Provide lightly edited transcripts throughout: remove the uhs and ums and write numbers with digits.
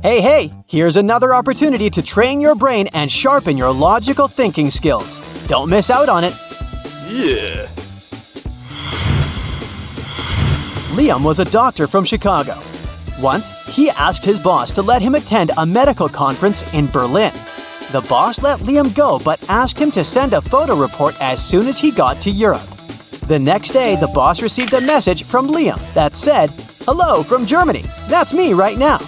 Hey, here's another opportunity to train your brain and sharpen your logical thinking skills. Don't miss out on it. Yeah. Liam was a doctor from Chicago. Once, he asked his boss to let him attend a medical conference in Berlin. The boss let Liam go but asked him to send a photo report as soon as he got to Europe. The next day, the boss received a message from Liam that said, "Hello from Germany. That's me right now."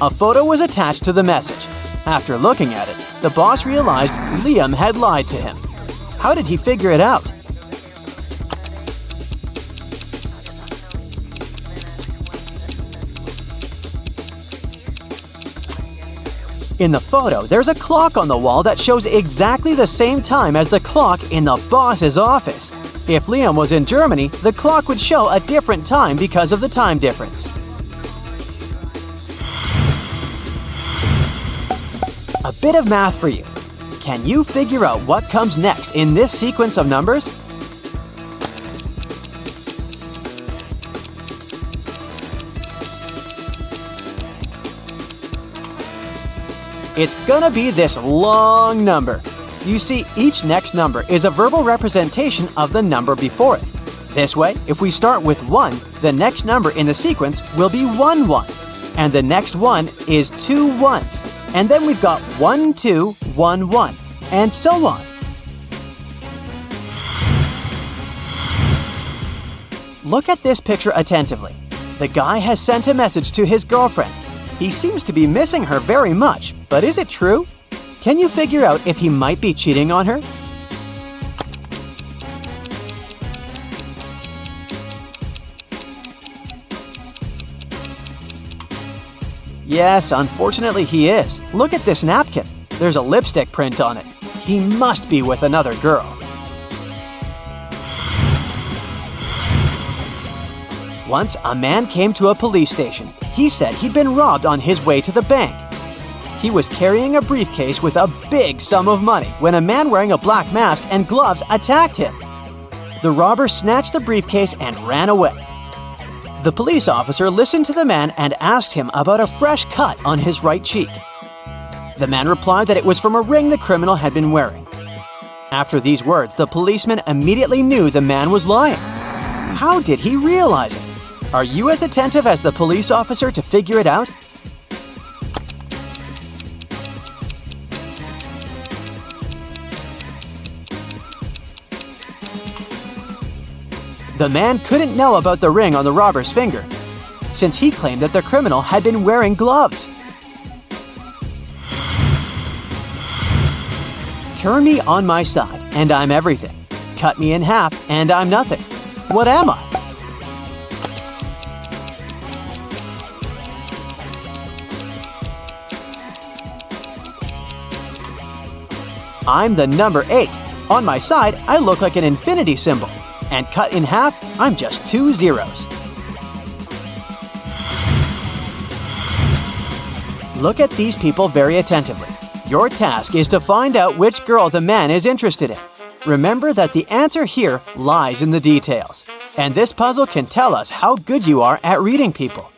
A photo was attached to the message. After looking at it, the boss realized Liam had lied to him. How did he figure it out? In the photo, there's a clock on the wall that shows exactly the same time as the clock in the boss's office. If Liam was in Germany, the clock would show a different time because of the time difference. A bit of math for you. Can you figure out what comes next in this sequence of numbers? It's gonna be this long number. You see, each next number is a verbal representation of the number before it. This way, if we start with 1, the next number in the sequence will be 1, 1. And the next one is 2 ones. And then we've got 1, 2, 1, 1, and so on. Look at this picture attentively. The guy has sent a message to his girlfriend. He seems to be missing her very much, but is it true? Can you figure out if he might be cheating on her? Yes, unfortunately he is. Look at this napkin. There's a lipstick print on it. He must be with another girl. Once, a man came to a police station. He said he'd been robbed on his way to the bank. He was carrying a briefcase with a big sum of money when a man wearing a black mask and gloves attacked him. The robber snatched the briefcase and ran away. The police officer listened to the man and asked him about a fresh cut on his right cheek. The man replied that it was from a ring the criminal had been wearing. After these words, the policeman immediately knew the man was lying. How did he realize it? Are you as attentive as the police officer to figure it out? The man couldn't know about the ring on the robber's finger, since he claimed that the criminal had been wearing gloves. Turn me on my side, and I'm everything. Cut me in half, and I'm nothing. What am I? I'm the number 8. On my side, I look like an infinity symbol. And cut in half, I'm just 2 zeros. Look at these people very attentively. Your task is to find out which girl the man is interested in. Remember that the answer here lies in the details. And this puzzle can tell us how good you are at reading people.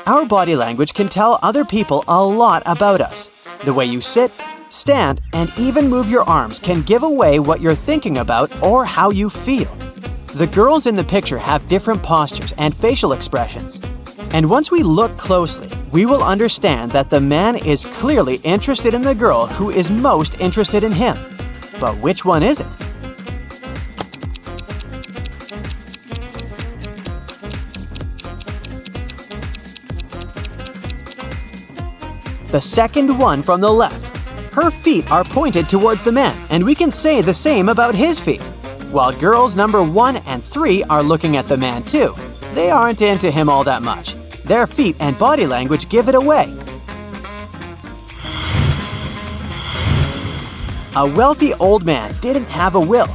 Our body language can tell other people a lot about us. The way you sit, stand, and even move your arms can give away what you're thinking about or how you feel. The girls in the picture have different postures and facial expressions. And once we look closely, we will understand that the man is clearly interested in the girl who is most interested in him. But which one is it? The second one from the left. Her feet are pointed towards the man, and we can say the same about his feet. While girls number 1 and 3 are looking at the man too. They aren't into him all that much. Their feet and body language give it away. A wealthy old man didn't have a will,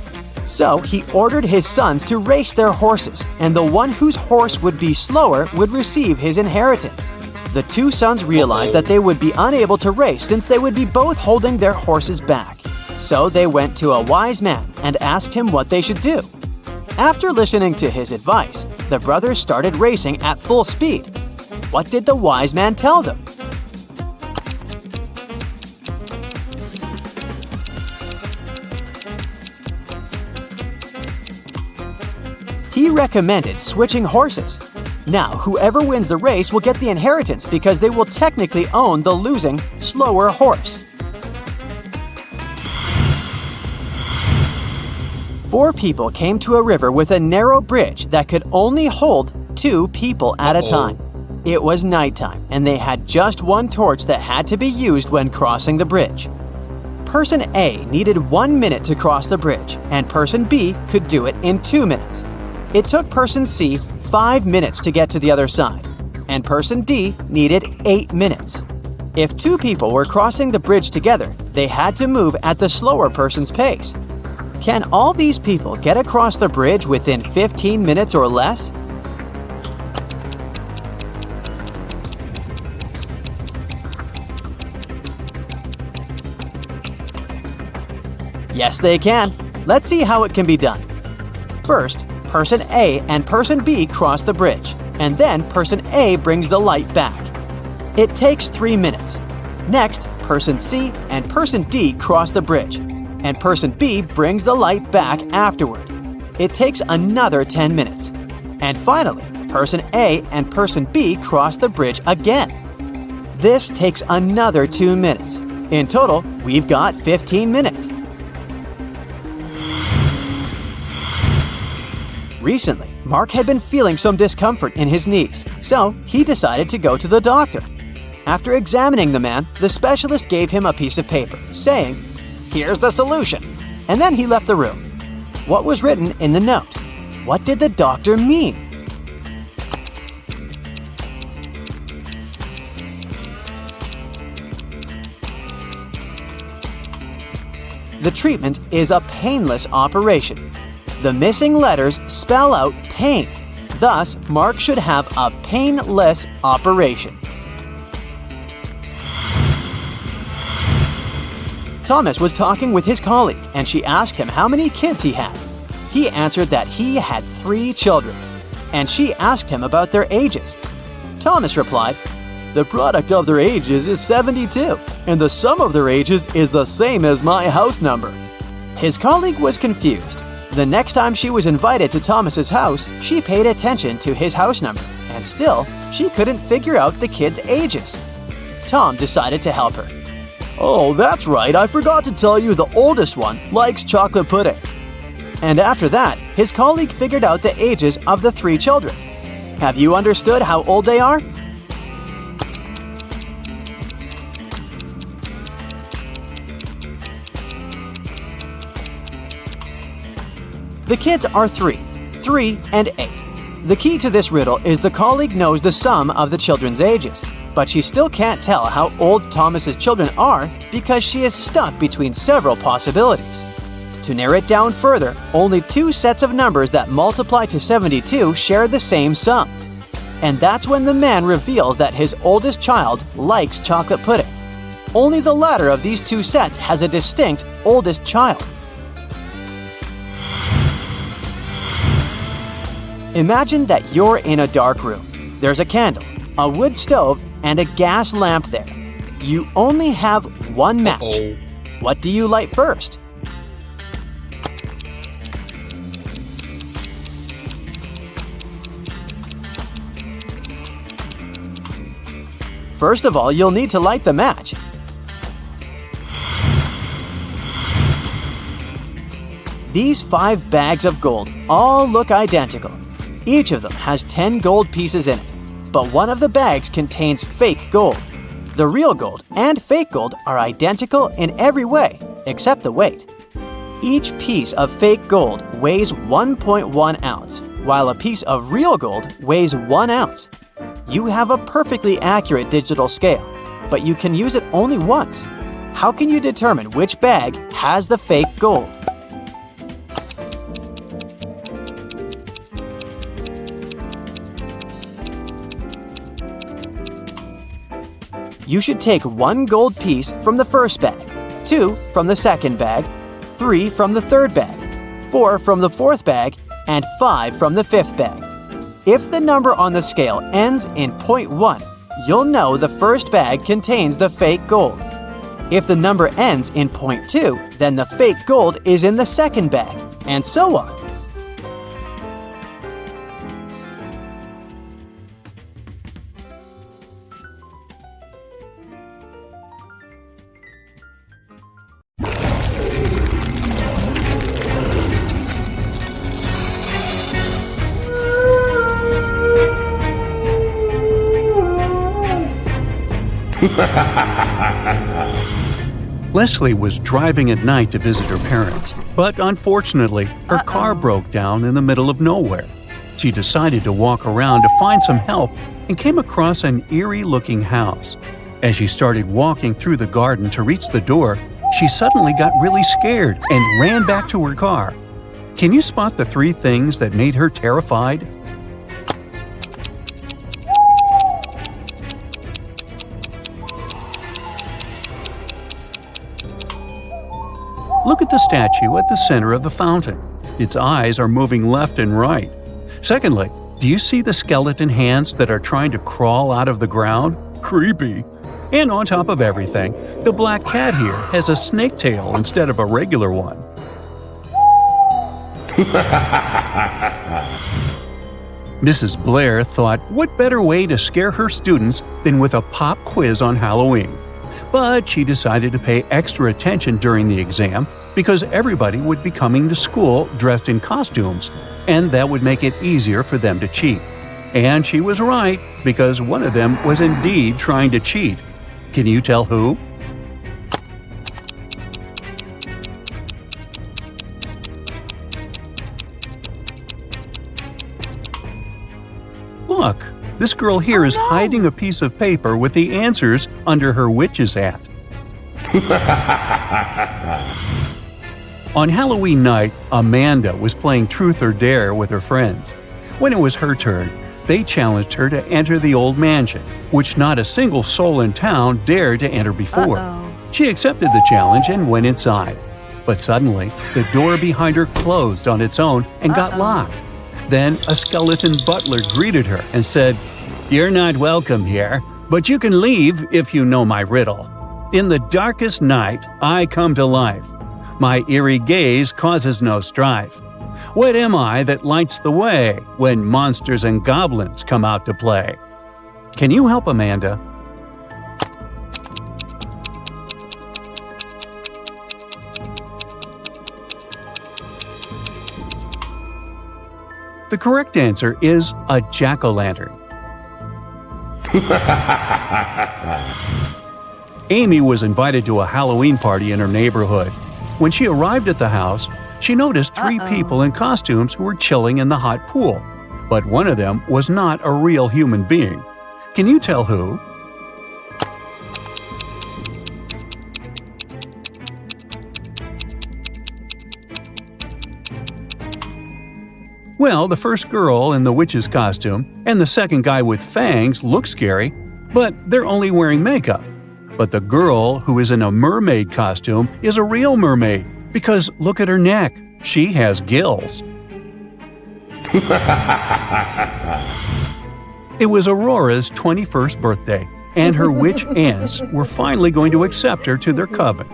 so he ordered his sons to race their horses, and the one whose horse would be slower would receive his inheritance. The 2 sons realized that they would be unable to race since they would be both holding their horses back. So they went to a wise man and asked him what they should do. After listening to his advice, the brothers started racing at full speed. What did the wise man tell them? he recommended switching horses. Now, whoever wins the race will get the inheritance because they will technically own the losing, slower horse. 4 people came to a river with a narrow bridge that could only hold 2 people at a time. It was nighttime, and they had just one torch that had to be used when crossing the bridge. Person A needed 1 minute to cross the bridge, and Person B could do it in 2 minutes. It took Person C 5 minutes to get to the other side, and Person D needed 8 minutes. If 2 people were crossing the bridge together, they had to move at the slower person's pace. Can all these people get across the bridge within 15 minutes or less? Yes, they can. Let's see how it can be done. First, Person A and Person B cross the bridge, and then Person A brings the light back. It takes 3 minutes. Next, Person C and Person D cross the bridge, and Person B brings the light back afterward. It takes another 10 minutes. And finally, Person A and Person B cross the bridge again. This takes another 2 minutes. In total, we've got 15 minutes. Recently, Mark had been feeling some discomfort in his knees, so he decided to go to the doctor. After examining the man, the specialist gave him a piece of paper, saying, "Here's the solution," and then he left the room. What was written in the note? What did the doctor mean? The treatment is a painless operation. The missing letters spell out pain. Thus, Mark should have a painless operation. Thomas was talking with his colleague, and she asked him how many kids he had. He answered that he had 3 children, and she asked him about their ages. Thomas replied, "The product of their ages is 72, and the sum of their ages is the same as my house number." His colleague was confused. The next time she was invited to Thomas's house, she paid attention to his house number, and still, she couldn't figure out the kids' ages. Tom decided to help her. "Oh, that's right, I forgot to tell you the oldest one likes chocolate pudding." And after that, his colleague figured out the ages of the 3 children. Have you understood how old they are? The kids are 3 and 8. The key to this riddle is the colleague knows the sum of the children's ages, but she still can't tell how old Thomas's children are because she is stuck between several possibilities. To narrow it down further, only 2 sets of numbers that multiply to 72 share the same sum. And that's when the man reveals that his oldest child likes chocolate pudding. Only the latter of these 2 sets has a distinct oldest child. Imagine that you're in a dark room. There's a candle, a wood stove, and a gas lamp there. You only have 1 match. What do you light first? First of all, you'll need to light the match. These 5 bags of gold all look identical. Each of them has 10 gold pieces in it, but one of the bags contains fake gold. The real gold and fake gold are identical in every way, except the weight. Each piece of fake gold weighs 1.1 ounce, while a piece of real gold weighs 1 ounce. You have a perfectly accurate digital scale, but you can use it only once. How can you determine which bag has the fake gold? You should take 1 gold piece from the first bag, 2 from the second bag, 3 from the third bag, 4 from the fourth bag, and 5 from the fifth bag. If the number on the scale ends in 0.1, you'll know the first bag contains the fake gold. If the number ends in 0.2, then the fake gold is in the second bag, and so on. Leslie was driving at night to visit her parents, but unfortunately, her car broke down in the middle of nowhere. She decided to walk around to find some help and came across an eerie-looking house. As she started walking through the garden to reach the door, she suddenly got really scared and ran back to her car. Can you spot the 3 things that made her terrified? Look at the statue at the center of the fountain. Its eyes are moving left and right. Secondly, do you see the skeleton hands that are trying to crawl out of the ground? Creepy. And on top of everything, the black cat here has a snake tail instead of a regular one. Mrs. Blair thought, what better way to scare her students than with a pop quiz on Halloween? But she decided to pay extra attention during the exam because everybody would be coming to school dressed in costumes, and that would make it easier for them to cheat. And she was right, because one of them was indeed trying to cheat. Can you tell who? Look, this girl here is hiding a piece of paper with the answers under her witch's hat. On Halloween night, Amanda was playing Truth or Dare with her friends. When it was her turn, they challenged her to enter the old mansion, which not a single soul in town dared to enter before. She accepted the challenge and went inside. But suddenly, the door behind her closed on its own and got locked. Then a skeleton butler greeted her and said, "You're not welcome here, but you can leave if you know my riddle. In the darkest night, I come to life. My eerie gaze causes no strife. What am I that lights the way when monsters and goblins come out to play?" Can you help Amanda? The correct answer is a jack-o'-lantern. Amy was invited to a Halloween party in her neighborhood. When she arrived at the house, she noticed 3 people in costumes who were chilling in the hot pool. But one of them was not a real human being. Can you tell who? Well, the first girl in the witch's costume and the second guy with fangs look scary, but they're only wearing makeup. But the girl who is in a mermaid costume is a real mermaid, because look at her neck. She has gills. It was Aurora's 21st birthday, and her witch aunts were finally going to accept her to their coven.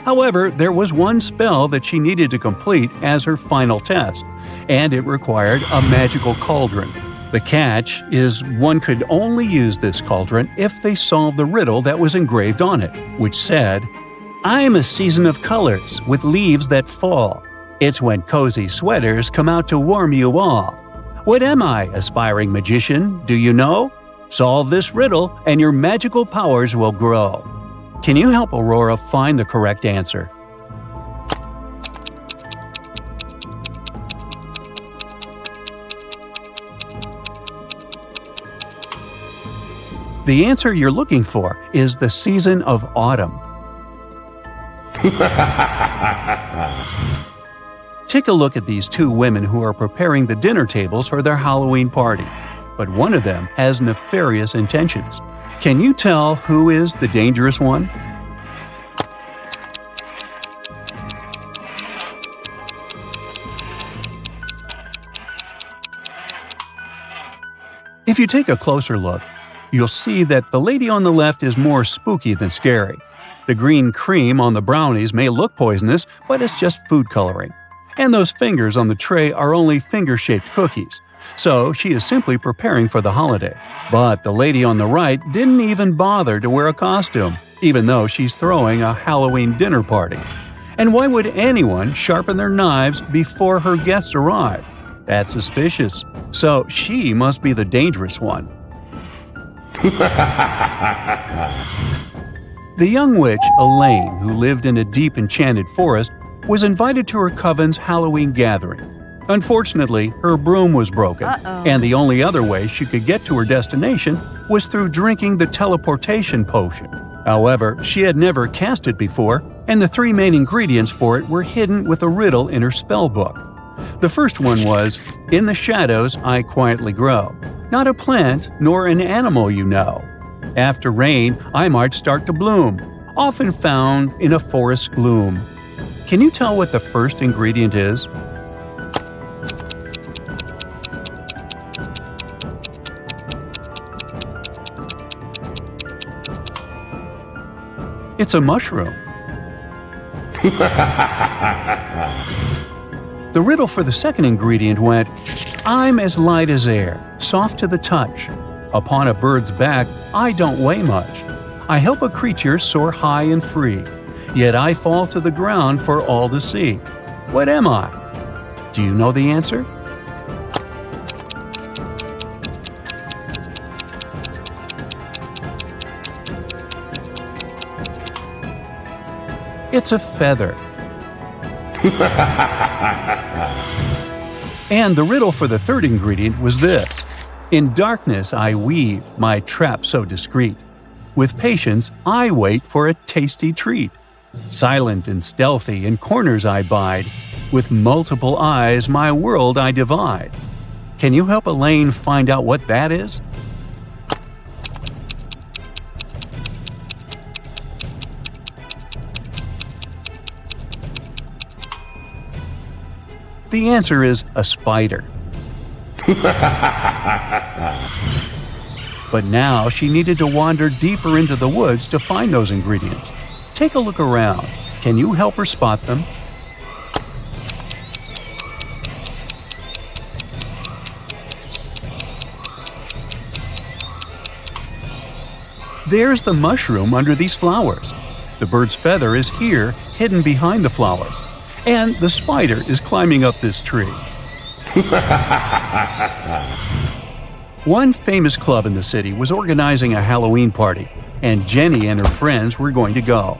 However, there was one spell that she needed to complete as her final test, and it required a magical cauldron. The catch is one could only use this cauldron if they solved the riddle that was engraved on it, which said, "I am a season of colors with leaves that fall. It's when cozy sweaters come out to warm you all. What am I, aspiring magician, do you know? Solve this riddle and your magical powers will grow." Can you help Aurora find the correct answer? The answer you're looking for is the season of autumn. Take a look at these 2 women who are preparing the dinner tables for their Halloween party, but one of them has nefarious intentions. Can you tell who is the dangerous one? If you take a closer look, you'll see that the lady on the left is more spooky than scary. The green cream on the brownies may look poisonous, but it's just food coloring. And those fingers on the tray are only finger-shaped cookies. So she is simply preparing for the holiday. But the lady on the right didn't even bother to wear a costume, even though she's throwing a Halloween dinner party. And why would anyone sharpen their knives before her guests arrive? That's suspicious. So she must be the dangerous one. The young witch, Elaine, who lived in a deep enchanted forest, was invited to her coven's Halloween gathering. Unfortunately, her broom was broken, and the only other way she could get to her destination was through drinking the teleportation potion. However, she had never cast it before, and the three main ingredients for it were hidden with a riddle in her spell book. The first one was, "In the shadows I quietly grow, not a plant nor an animal you know. After rain I might start to bloom, often found in a forest gloom." Can you tell what the first ingredient is? It's a mushroom. The riddle for the second ingredient went, "I'm as light as air, soft to the touch. Upon a bird's back, I don't weigh much. I help a creature soar high and free, yet I fall to the ground for all to see. What am I?" Do you know the answer? It's a feather. And the riddle for the third ingredient was this: "In darkness I weave my trap so discreet. With patience I wait for a tasty treat. Silent and stealthy in corners I bide. With multiple eyes my world I divide." Can you help Elaine find out what that is? The answer is a spider. But now she needed to wander deeper into the woods to find those ingredients. Take a look around. Can you help her spot them? There's the mushroom under these flowers. The bird's feather is here, hidden behind the flowers. And the spider is climbing up this tree. One famous club in the city was organizing a Halloween party, and Jenny and her friends were going to go.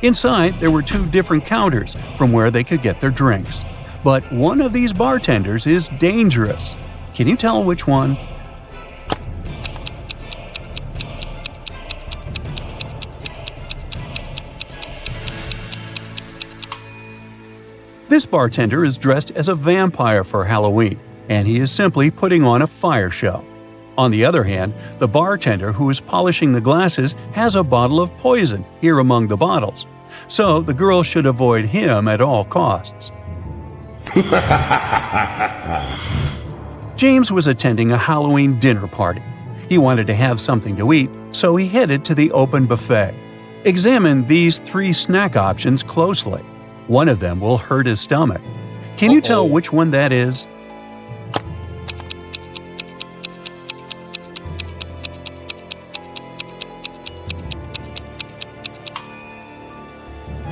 Inside, there were two different counters from where they could get their drinks. But one of these bartenders is dangerous. Can you tell which one? This bartender is dressed as a vampire for Halloween, and he is simply putting on a fire show. On the other hand, the bartender who is polishing the glasses has a bottle of poison here among the bottles, so the girl should avoid him at all costs. James was attending a Halloween dinner party. He wanted to have something to eat, so he headed to the open buffet. Examine these three snack options closely. One of them will hurt his stomach. Can you tell which one that is?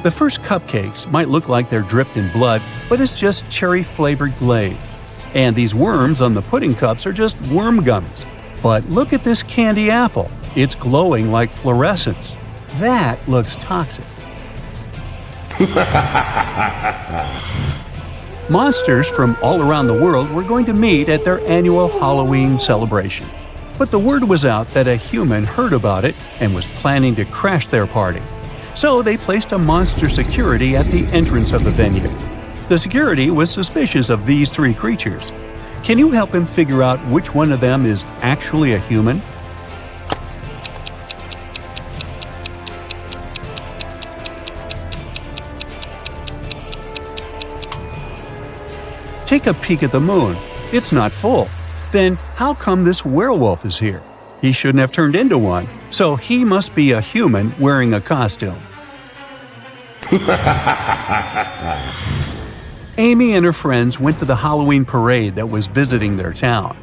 The first cupcakes might look like they're dripped in blood, but it's just cherry-flavored glaze. And these worms on the pudding cups are just worm gummies. But look at this candy apple. It's glowing like fluorescence. That looks toxic. Monsters from all around the world were going to meet at their annual Halloween celebration. But the word was out that a human heard about it and was planning to crash their party. So they placed a monster security at the entrance of the venue. The security was suspicious of these three creatures. Can you help him figure out which one of them is actually a human? Take a peek at the moon. It's not full. Then how come this werewolf is here? He shouldn't have turned into one, so he must be a human wearing a costume. Amy and her friends went to the Halloween parade that was visiting their town.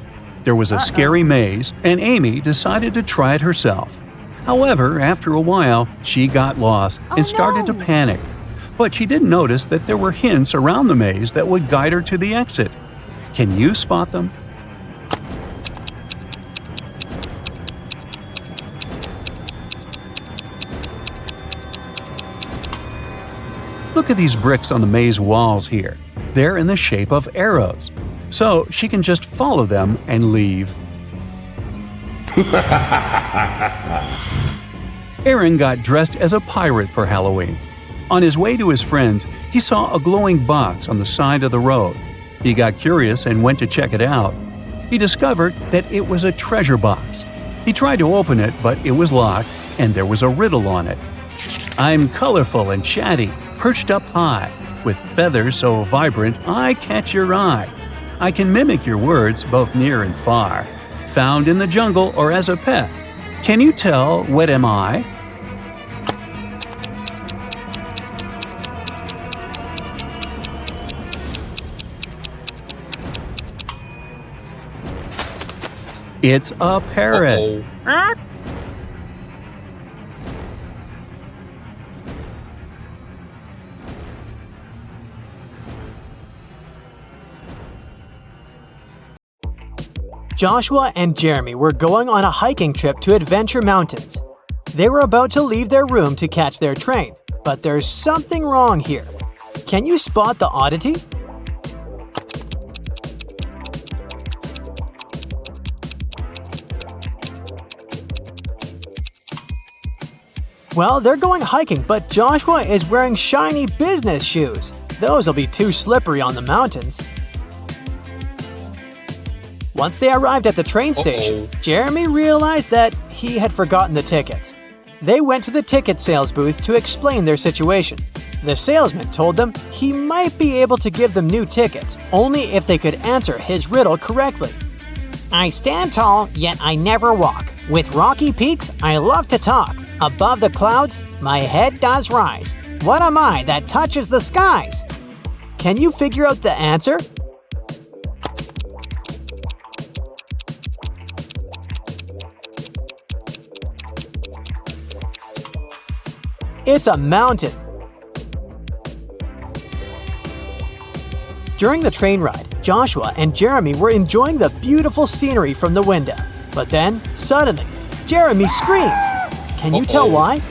There was a scary maze, and Amy decided to try it herself. However, after a while, she got lost and started to panic. But she didn't notice that there were hints around the maze that would guide her to the exit. Can you spot them? Look at these bricks on the maze walls here. They're in the shape of arrows. So she can just follow them and leave. Aaron got dressed as a pirate for Halloween. On his way to his friends, he saw a glowing box on the side of the road. He got curious and went to check it out. He discovered that it was a treasure box. He tried to open it, but it was locked, and there was a riddle on it. I'm colorful and chatty, perched up high, with feathers so vibrant I catch your eye. I can mimic your words both near and far, found in the jungle or as a pet. Can you tell what am I? It's a parrot. Joshua and Jeremy were going on a hiking trip to Adventure Mountains. They were about to leave their room to catch their train, but there's something wrong here. Can you spot the oddity? Well, they're going hiking, but Joshua is wearing shiny business shoes. Those will be too slippery on the mountains. Once they arrived at the train station, Jeremy realized that he had forgotten the tickets. They went to the ticket sales booth to explain their situation. The salesman told them he might be able to give them new tickets only if they could answer his riddle correctly. I stand tall, yet I never walk. With rocky peaks, I love to talk. Above the clouds, my head does rise. What am I that touches the skies? Can you figure out the answer? It's a mountain. During the train ride, Joshua and Jeremy were enjoying the beautiful scenery from the window. But then, suddenly, Jeremy screamed. Can you tell why?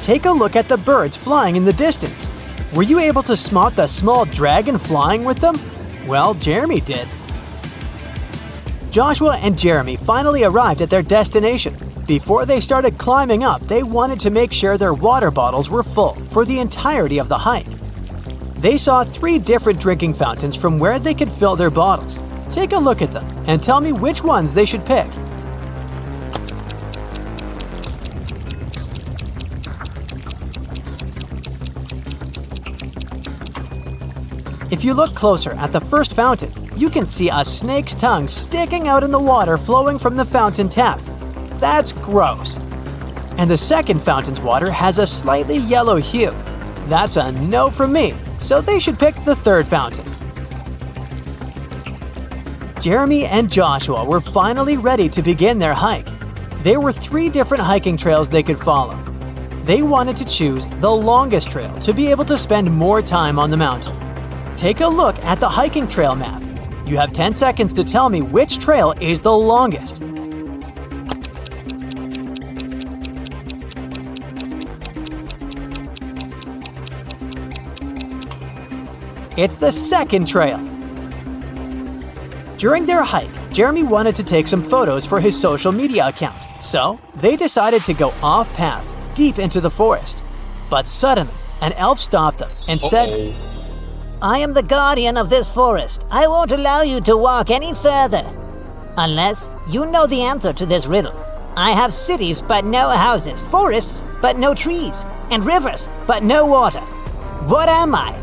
Take a look at the birds flying in the distance. Were you able to spot the small dragon flying with them? Well, Jeremy did. Joshua and Jeremy finally arrived at their destination. Before they started climbing up, they wanted to make sure their water bottles were full for the entirety of the hike. They saw 3 different drinking fountains from where they could fill their bottles. Take a look at them and tell me which ones they should pick. If you look closer at the first fountain, you can see a snake's tongue sticking out in the water flowing from the fountain tap. That's gross. And the second fountain's water has a slightly yellow hue. That's a no from me, so they should pick the third fountain. Jeremy and Joshua were finally ready to begin their hike. There were 3 different hiking trails they could follow. They wanted to choose the longest trail to be able to spend more time on the mountain. Take a look at the hiking trail map. You have 10 seconds to tell me which trail is the longest. It's the second trail. During their hike, Jeremy wanted to take some photos for his social media account, so they decided to go off-path, deep into the forest. But suddenly, an elf stopped them and said, I am the guardian of this forest. I won't allow you to walk any further. Unless you know the answer to this riddle. I have cities but no houses, forests but no trees, and rivers but no water. What am I?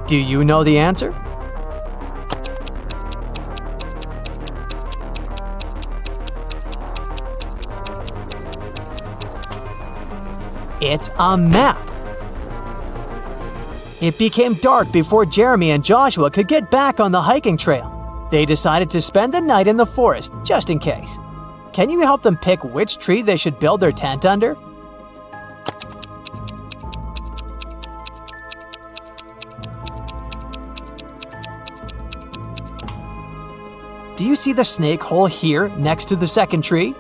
Do you know the answer? It's a map. It became dark before Jeremy and Joshua could get back on the hiking trail. They decided to spend the night in the forest, just in case. Can you help them pick which tree they should build their tent under? do you see the snake hole here next to the second tree?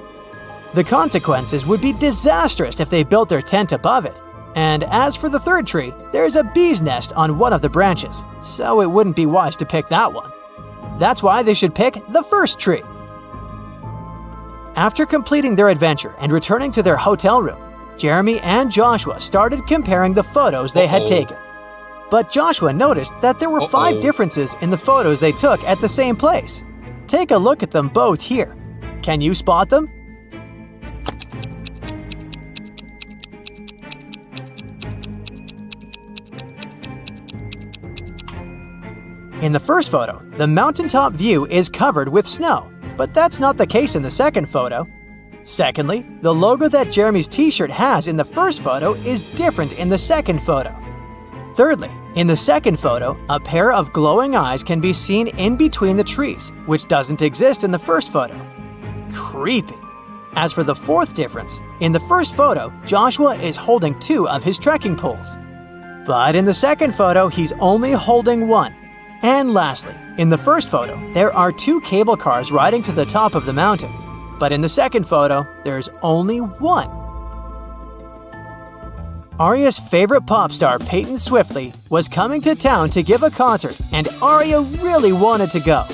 The consequences would be disastrous if they built their tent above it. And as for the third tree, there's a bee's nest on one of the branches, so it wouldn't be wise to pick that one. That's why they should pick the first tree. After completing their adventure and returning to their hotel room, Jeremy and Joshua started comparing the photos they had taken. But Joshua noticed that there were 5 differences in the photos they took at the same place. Take a look at them both here. Can you spot them? In the first photo, the mountaintop view is covered with snow, but that's not the case in the second photo. Secondly, the logo that Jeremy's t-shirt has in the first photo is different in the second photo. Thirdly, in the second photo, a pair of glowing eyes can be seen in between the trees, which doesn't exist in the first photo. Creepy. As for the fourth difference, in the first photo, Joshua is holding 2 of his trekking poles. But in the second photo, he's only holding 1. And lastly, in the first photo, there are 2 cable cars riding to the top of the mountain. But in the second photo, there's only 1. Arya's favorite pop star, Peyton Swiftly, was coming to town to give a concert, and Arya really wanted to go.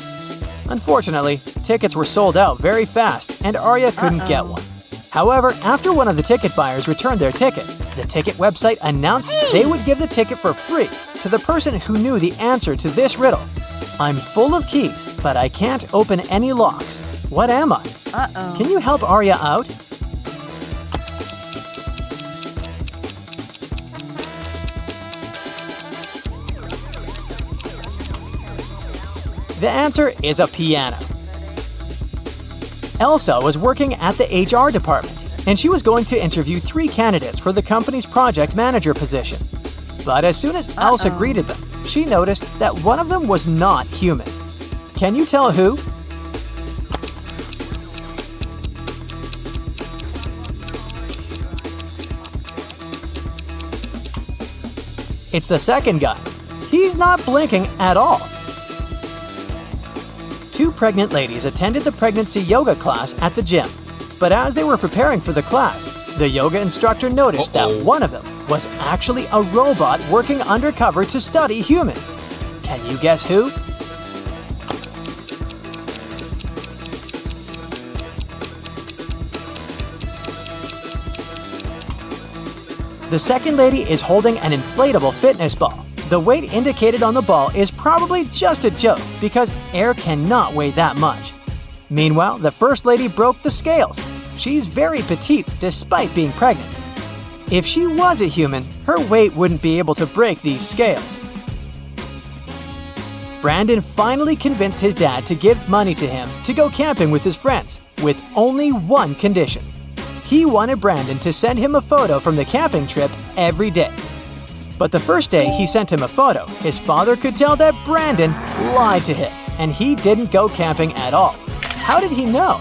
Unfortunately, tickets were sold out very fast, and Arya couldn't get one. However, after one of the ticket buyers returned their ticket, the ticket website announced they would give the ticket for free to the person who knew the answer to this riddle. I'm full of keys, but I can't open any locks. What am I? Can you help Arya out? The answer is a piano. Elsa was working at the HR department, and she was going to interview 3 candidates for the company's project manager position. But as soon as Elsa greeted them, she noticed that one of them was not human. Can you tell who? It's the second guy. He's not blinking at all. 2 pregnant ladies attended the pregnancy yoga class at the gym. But as they were preparing for the class, the yoga instructor noticed that one of them was actually a robot working undercover to study humans. Can you guess who? The second lady is holding an inflatable fitness ball. The weight indicated on the ball is probably just a joke because air cannot weigh that much. Meanwhile, the first lady broke the scales. She's very petite despite being pregnant. If she was a human, her weight wouldn't be able to break these scales. Brandon finally convinced his dad to give money to him to go camping with his friends, with only one condition. He wanted Brandon to send him a photo from the camping trip every day. But the first day he sent him a photo, his father could tell that Brandon lied to him, and he didn't go camping at all. How did he know?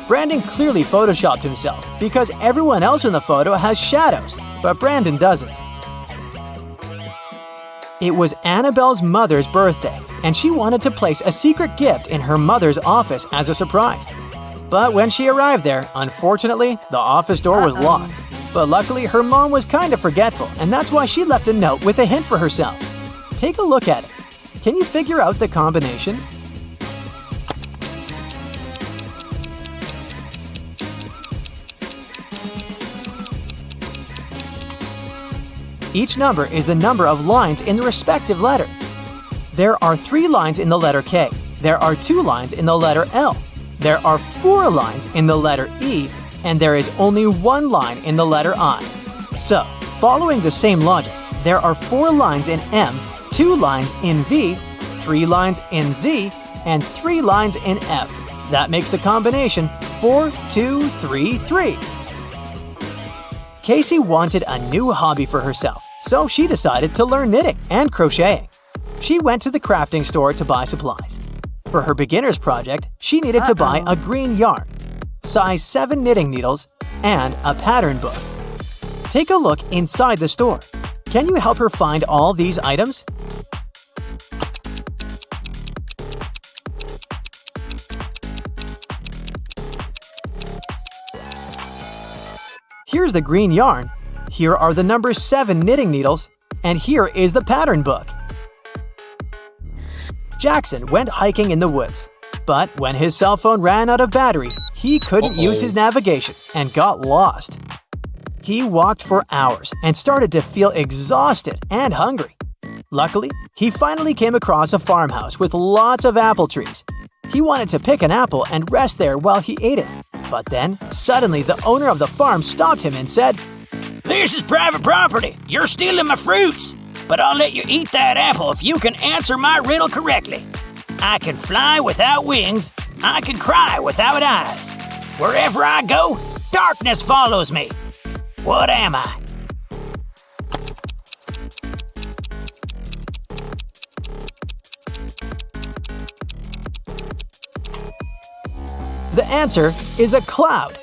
Brandon clearly photoshopped himself because everyone else in the photo has shadows, but Brandon doesn't. It was Annabelle's mother's birthday, and she wanted to place a secret gift in her mother's office as a surprise. But when she arrived there, unfortunately, the office door was locked. But luckily, her mom was kind of forgetful, and that's why she left a note with a hint for herself. Take a look at it. Can you figure out the combination? Each number is the number of lines in the respective letter. There are 3 lines in the letter K. There are 2 lines in the letter L. There are 4 lines in the letter E, and there is only 1 line in the letter I. So, following the same logic, there are 4 lines in M, 2 lines in V, 3 lines in Z, and 3 lines in F. That makes the combination 4, 2, 3, 3. Casey wanted a new hobby for herself, so she decided to learn knitting and crocheting. She went to the crafting store to buy supplies. For her beginner's project, she needed to buy a green yarn, size 7 knitting needles, and a pattern book. Take a look inside the store. Can you help her find all these items? Here's the green yarn. Here are the number 7 knitting needles. And here is the pattern book. Jackson went hiking in the woods. But when his cell phone ran out of battery, he couldn't use his navigation and got lost. He walked for hours and started to feel exhausted and hungry. Luckily, he finally came across a farmhouse with lots of apple trees. He wanted to pick an apple and rest there while he ate it. But then, suddenly the owner of the farm stopped him and said, "This is private property. You're stealing my fruits. But I'll let you eat that apple if you can answer my riddle correctly. I can fly without wings. I can cry without eyes. Wherever I go, darkness follows me. What am I?" The answer is a cloud.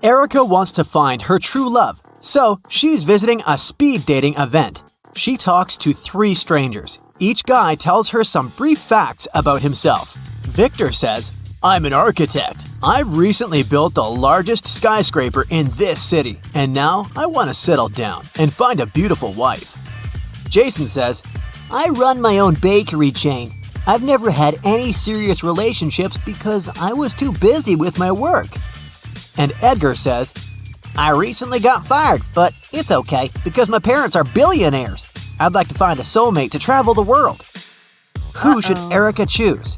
Erica wants to find her true love, so she's visiting a speed dating event. She talks to 3 strangers. Each guy tells her some brief facts about himself. Victor says, "I'm an architect. I've recently built the largest skyscraper in this city, and now I want to settle down and find a beautiful wife." Jason says, "I run my own bakery chain. I've never had any serious relationships because I was too busy with my work." And Edgar says, "I recently got fired, but it's okay because my parents are billionaires. I'd like to find a soulmate to travel the world." Who should Erica choose?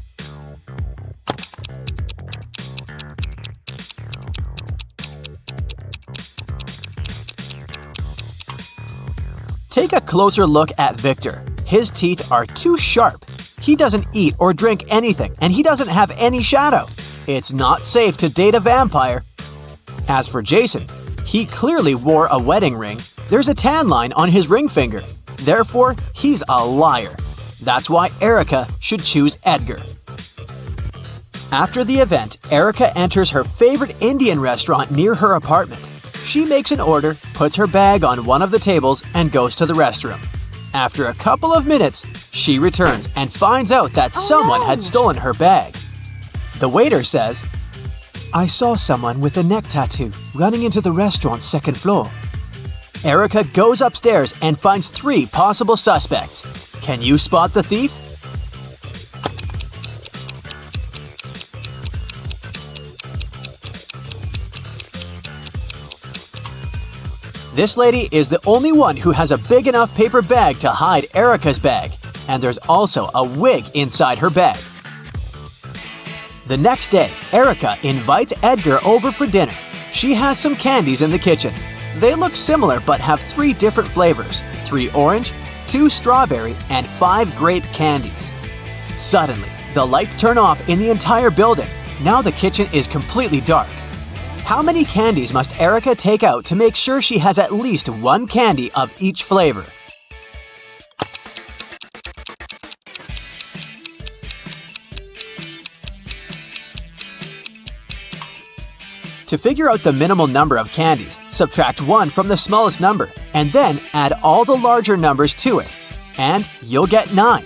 Take a closer look at Victor. His teeth are too sharp. He doesn't eat or drink anything, and he doesn't have any shadow. It's not safe to date a vampire. As for Jason, he clearly wore a wedding ring. There's a tan line on his ring finger. Therefore, he's a liar. That's why Erica should choose Edgar. After the event, Erica enters her favorite Indian restaurant near her apartment. She makes an order, puts her bag on one of the tables, and goes to the restroom. After a couple of minutes, she returns and finds out that someone had stolen her bag. The waiter says, "I saw someone with a neck tattoo running into the restaurant's second floor." Erica goes upstairs and finds 3 possible suspects. Can you spot the thief? This lady is the only one who has a big enough paper bag to hide Erica's bag, and there's also a wig inside her bag. The next day, Erica invites Edgar over for dinner. She has some candies in the kitchen. They look similar but have 3 different flavors: 3 orange, 2 strawberry, and 5 grape candies. Suddenly, the lights turn off in the entire building. Now the kitchen is completely dark. How many candies must Erica take out to make sure she has at least 1 candy of each flavor? To figure out the minimal number of candies, subtract 1 from the smallest number, and then add all the larger numbers to it. And you'll get 9.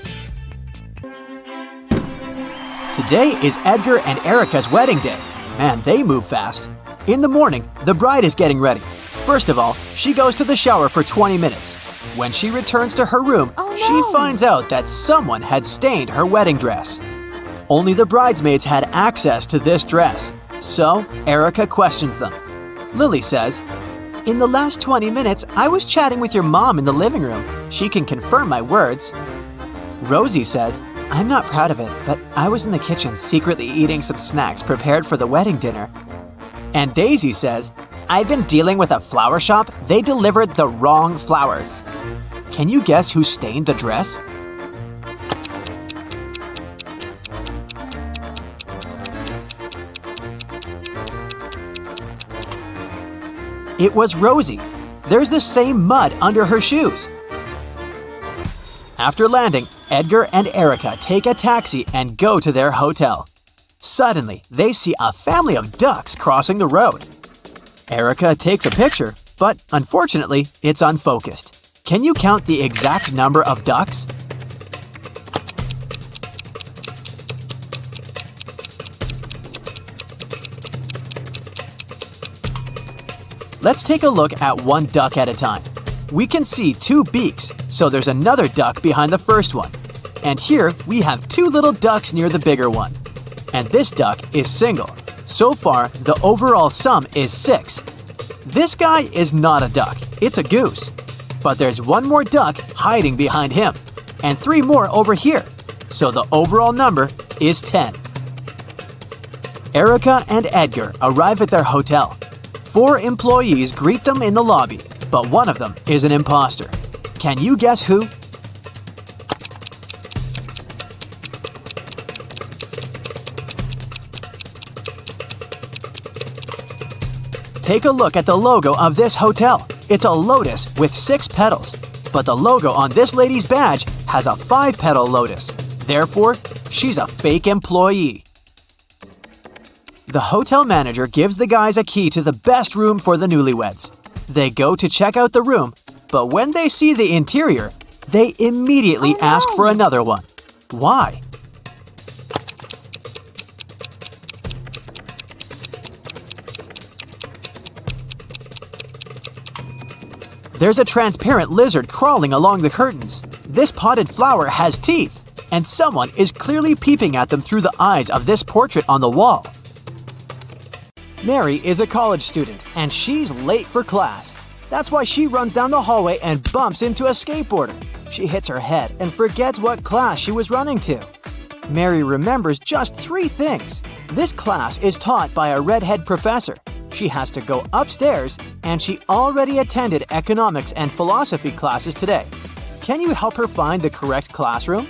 Today is Edgar and Erica's wedding day. Man, they move fast. In the morning, the bride is getting ready. First of all, she goes to the shower for 20 minutes. When she returns to her room, she finds out that someone had stained her wedding dress. Only the bridesmaids had access to this dress. So, Erica questions them. Lily says, "In the last 20 minutes, I was chatting with your mom in the living room. She can confirm my words." Rosie says, "I'm not proud of it, but I was in the kitchen secretly eating some snacks prepared for the wedding dinner." And Daisy says, "I've been dealing with a flower shop. They delivered the wrong flowers." Can you guess who stained the dress? It was Rosie. There's the same mud under her shoes. After landing, Edgar and Erica take a taxi and go to their hotel. Suddenly, they see a family of ducks crossing the road. Erica takes a picture, but unfortunately, it's unfocused. Can you count the exact number of ducks? Let's take a look at one duck at a time. We can see 2 beaks, so there's another duck behind the first one. And here we have 2 little ducks near the bigger one. And this duck is single. So far, the overall sum is 6. This guy is not a duck, it's a goose. But there's 1 more duck hiding behind him, and 3 more over here. So the overall number is 10. Erica and Edgar arrive at their hotel. 4 employees greet them in the lobby, but one of them is an imposter. Can you guess who? Take a look at the logo of this hotel. It's a lotus with 6 petals, but the logo on this lady's badge has a 5-petal lotus. Therefore, she's a fake employee. The hotel manager gives the guys a key to the best room for the newlyweds. They go to check out the room, but when they see the interior, they immediately ask for another one. Why? There's a transparent lizard crawling along the curtains. This potted flower has teeth, and someone is clearly peeping at them through the eyes of this portrait on the wall. Mary is a college student, and she's late for class. That's why she runs down the hallway and bumps into a skateboarder. She hits her head and forgets what class she was running to. Mary remembers just 3 things. This class is taught by a redhead professor. She has to go upstairs, and she already attended economics and philosophy classes today. Can you help her find the correct classroom?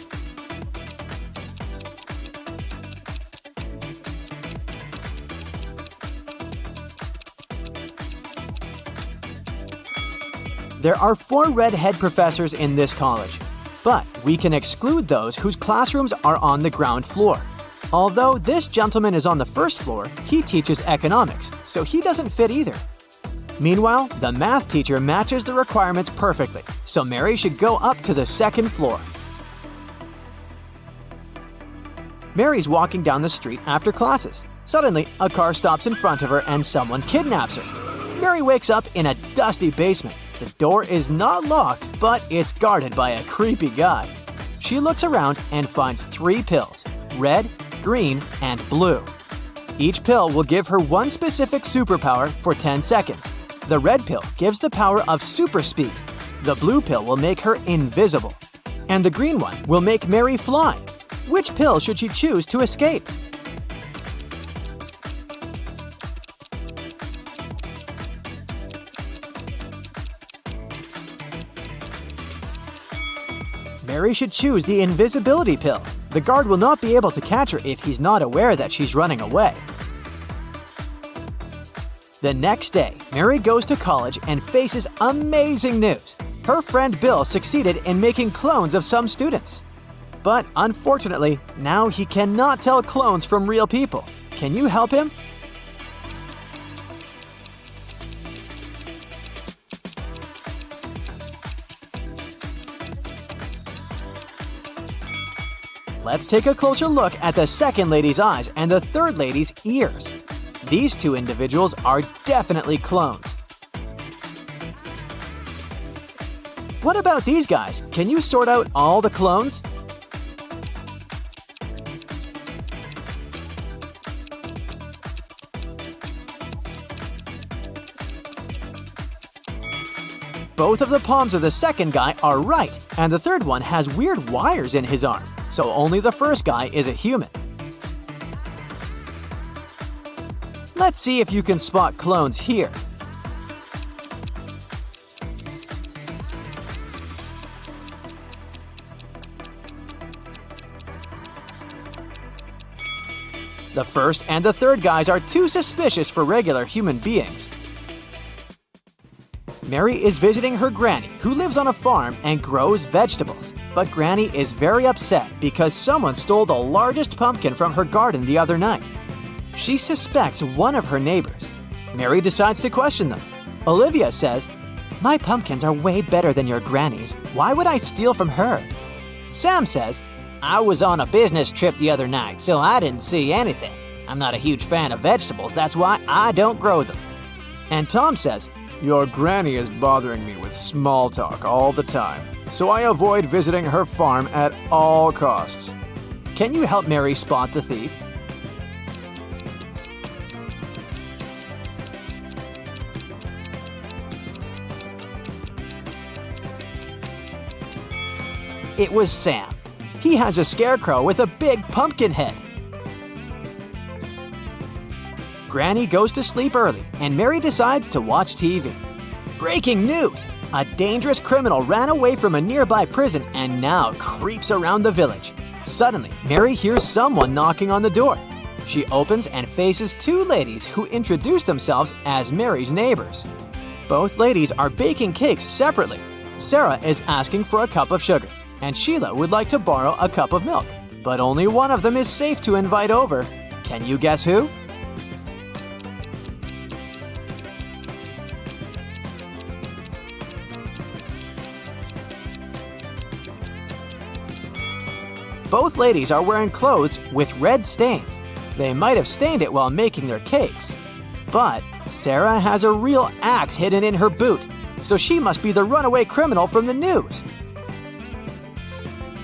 There are 4 redhead professors in this college, but we can exclude those whose classrooms are on the ground floor. Although this gentleman is on the first floor, he teaches economics, so he doesn't fit either. Meanwhile, the math teacher matches the requirements perfectly, so Mary should go up to the 2nd floor. Mary's walking down the street after classes. Suddenly, a car stops in front of her and someone kidnaps her. Mary wakes up in a dusty basement. The door is not locked, but it's guarded by a creepy guy. She looks around and finds 3 pills: red, green, and blue. Each pill will give her one specific superpower for 10 seconds. The red pill gives the power of super speed. The blue pill will make her invisible. And the green one will make Mary fly. Which pill should she choose to escape? Mary should choose the invisibility pill. The guard will not be able to catch her if he's not aware that she's running away. The next day, Mary goes to college and faces amazing news. Her friend Bill succeeded in making clones of some students. But unfortunately, now he cannot tell clones from real people. Can you help him? Let's take a closer look at the second lady's eyes and the third lady's ears. These 2 individuals are definitely clones. What about these guys? Can you sort out all the clones? Both of the palms of the second guy are right, and the third one has weird wires in his arm. So only the first guy is a human. Let's see if you can spot clones here. The first and the third guys are too suspicious for regular human beings. Mary is visiting her granny, who lives on a farm and grows vegetables. But Granny is very upset because someone stole the largest pumpkin from her garden the other night. She suspects one of her neighbors. Mary decides to question them. Olivia says, "My pumpkins are way better than your granny's. Why would I steal from her?" Sam says, "I was on a business trip the other night, so I didn't see anything. I'm not a huge fan of vegetables, that's why I don't grow them." And Tom says, "Your granny is bothering me with small talk all the time, so I avoid visiting her farm at all costs." Can you help Mary spot the thief? It was Sam. He has a scarecrow with a big pumpkin head. Granny goes to sleep early, and Mary decides to watch TV. Breaking news! A dangerous criminal ran away from a nearby prison and now creeps around the village. Suddenly, Mary hears someone knocking on the door. She opens and faces two ladies who introduce themselves as Mary's neighbors. Both ladies are baking cakes separately. Sarah is asking for a cup of sugar, and Sheila would like to borrow a cup of milk. But only one of them is safe to invite over. Can you guess who? Both ladies are wearing clothes with red stains. They might have stained it while making their cakes. But Sarah has a real axe hidden in her boot, so she must be the runaway criminal from the news.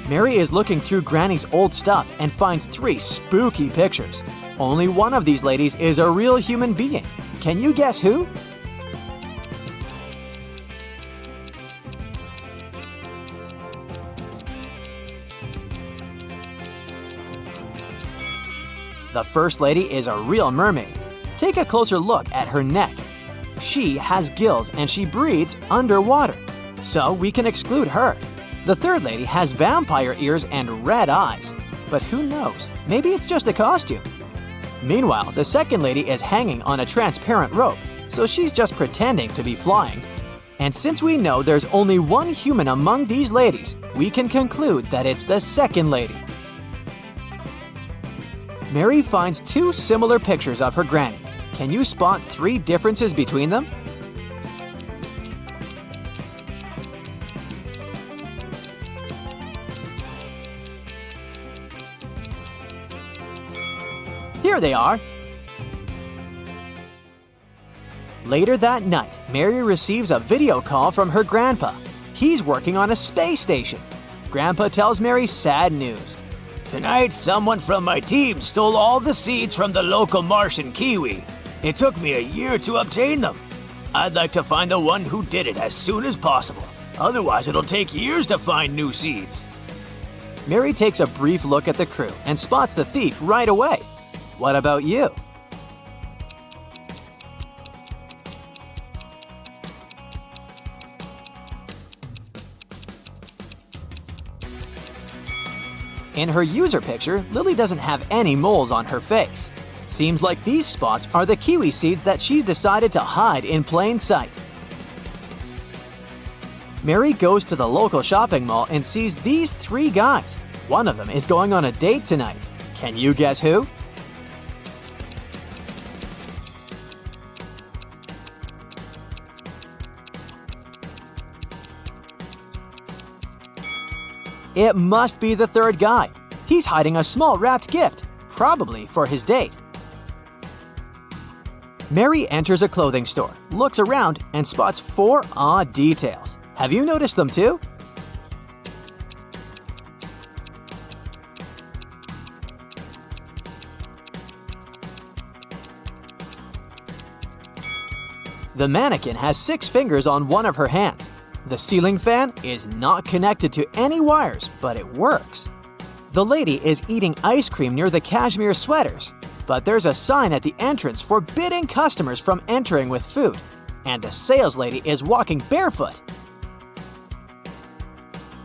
Mary is looking through Granny's old stuff and finds 3 spooky pictures. Only one of these ladies is a real human being. Can you guess who? The first lady is a real mermaid. Take a closer look at her neck. She has gills and she breathes underwater, so we can exclude her. The third lady has vampire ears and red eyes, but who knows? Maybe it's just a costume. Meanwhile, the second lady is hanging on a transparent rope, so she's just pretending to be flying. And since we know there's only one human among these ladies, we can conclude that it's the second lady. Mary finds 2 similar pictures of her granny. Can you spot 3 differences between them? Here they are! Later that night, Mary receives a video call from her grandpa. He's working on a space station. Grandpa tells Mary sad news. Tonight, someone from my team stole all the seeds from the local Martian kiwi. It took me a year to obtain them. I'd like to find the one who did it as soon as possible. Otherwise, it'll take years to find new seeds. Mary takes a brief look at the crew and spots the thief right away. What about you? In her user picture, Lily doesn't have any moles on her face. Seems like these spots are the kiwi seeds that she's decided to hide in plain sight. Mary goes to the local shopping mall and sees these 3 guys. One of them is going on a date tonight. Can you guess who? It must be the third guy. He's hiding a small wrapped gift, probably for his date. Mary enters a clothing store, looks around, and spots 4 odd details. Have you noticed them too? The mannequin has 6 fingers on one of her hands. The ceiling fan is not connected to any wires, but it works. The lady is eating ice cream near the cashmere sweaters, but there's a sign at the entrance forbidding customers from entering with food, and the sales lady is walking barefoot.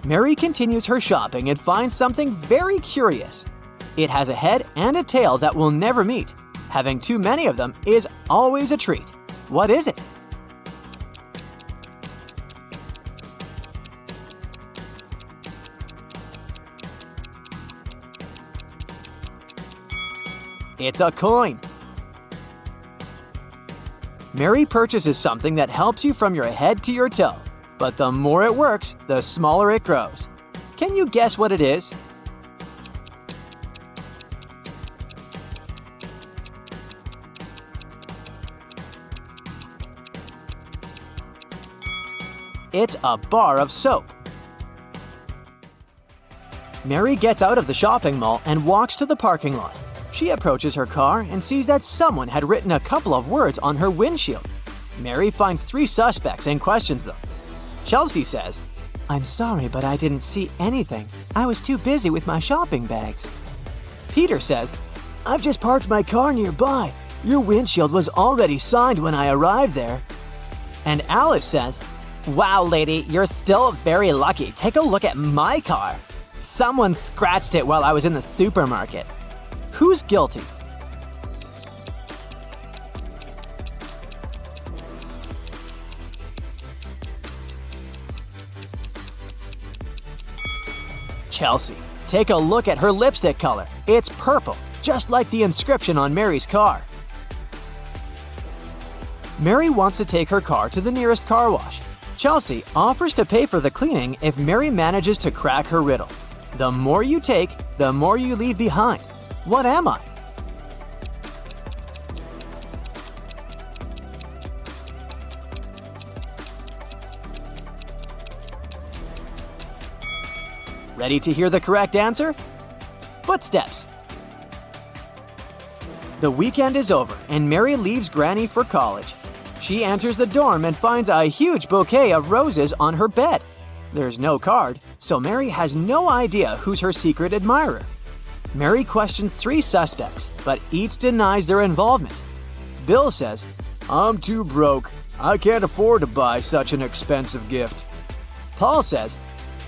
Mary continues her shopping and finds something very curious. It has a head and a tail that will never meet. Having too many of them is always a treat. What is it? It's a coin. Mary purchases something that helps you from your head to your toe, but the more it works, the smaller it grows. Can you guess what it is? It's a bar of soap. Mary gets out of the shopping mall and walks to the parking lot. She approaches her car and sees that someone had written a couple of words on her windshield. Mary finds 3 suspects and questions them. Chelsea says, "I'm sorry, but I didn't see anything. I was too busy with my shopping bags." Peter says, "I've just parked my car nearby. Your windshield was already signed when I arrived there." And Alice says, "Wow, lady, you're still very lucky. Take a look at my car. Someone scratched it while I was in the supermarket." Who's guilty? Chelsea. Take a look at her lipstick color. It's purple, just like the inscription on Mary's car. Mary wants to take her car to the nearest car wash. Chelsea offers to pay for the cleaning if Mary manages to crack her riddle. The more you take, the more you leave behind. What am I? Ready to hear the correct answer? Footsteps. The weekend is over and Mary leaves Granny for college. She enters the dorm and finds a huge bouquet of roses on her bed. There's no card, so Mary has no idea who's her secret admirer. Mary questions 3 suspects, but each denies their involvement. Bill says, "I'm too broke. I can't afford to buy such an expensive gift." Paul says,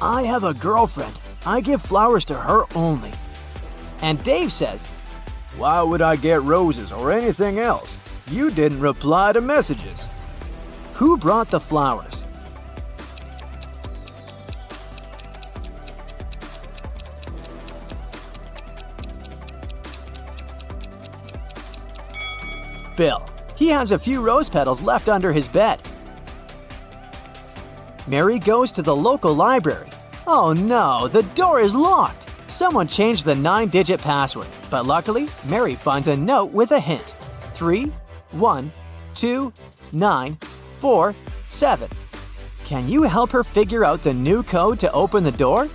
"I have a girlfriend. I give flowers to her only." And Dave says, "Why would I get roses or anything else? You didn't reply to messages." Who brought the flowers? Bill. He has a few rose petals left under his bed. Mary goes to the local library. Oh no, the door is locked. Someone changed the 9-digit password, but luckily, Mary finds a note with a hint. 3, 1, 2, 9, 4, 7. Can you help her figure out the new code to open the door?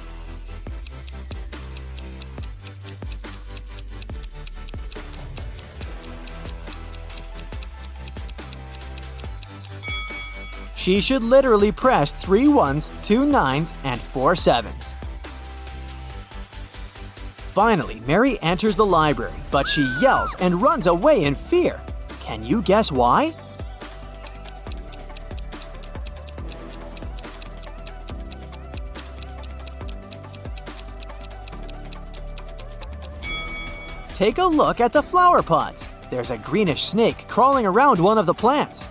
She should literally press 3 1s, 2 9s, and 4 7s. Finally, Mary enters the library, but she yells and runs away in fear. Can you guess why? Take a look at the flower pots. There's a greenish snake crawling around one of the plants.